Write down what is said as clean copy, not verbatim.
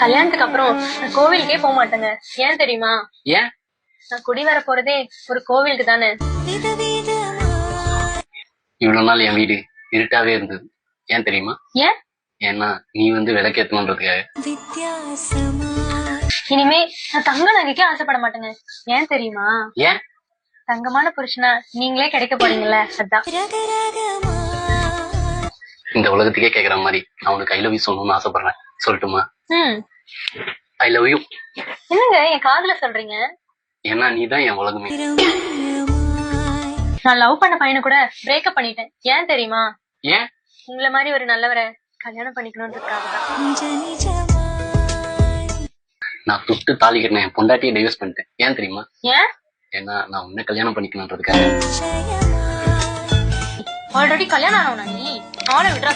கல்யாணத்துக்கு அப்புறம் நான் கோவிலுக்கே போக மாட்டேங்க. ஏன் தெரியுமா? ஏன்? நான் குடி வர போறதே ஒரு கோவிலுக்கு தானே. இவ்வளவு நாள் என் வீடு இருட்டாவே இருந்தது. ஏன் தெரியுமா? ஏன்? ஏன்னா நீ விளக்கேத்தணுன்றதுக்காக. இனிமே நான் தங்க நகைக்கே ஆசைப்பட மாட்டேங்க. ஏன் தெரியுமா? ஏன்? தங்கமான புருஷனா நீங்களே கிடைக்க போறீங்கல்ல, அதான். இந்த உலகத்துக்கே கேக்குற மாதிரி நான் உனக்கு ஐ லவ் யூ சொல்லணும்னு ஆசைப்படுறேன். சொல்லட்டுமா? I love you. என்னங்க என் காதுல சொல்றீங்க? ஏன்னா நீதான் என் உலகமே. நான் லவ் பண்ண பையனை கூட பிரேக்கப் பண்ணிட்டேன். ஏன் தெரியுமா? ஏன்? உங்களை மாதிரி ஒரு நல்லவரை கல்யாணம் பண்ணிக்கணும்ன்றதுக்காக தான். நான் தொட்டு தாலி கட்டின என் பொண்டாட்டியை டைவர்ஸ் பண்ணிட்டேன். ஏன் தெரியுமா? ஏன்? ஏன்னா நான் உன்னை கல்யாணம் பண்ணிக்கணும்ன்றதுக்காக. ஆல்ரெடி கல்யாணம் ஆனவனா நீ? ஆளை விடுறா.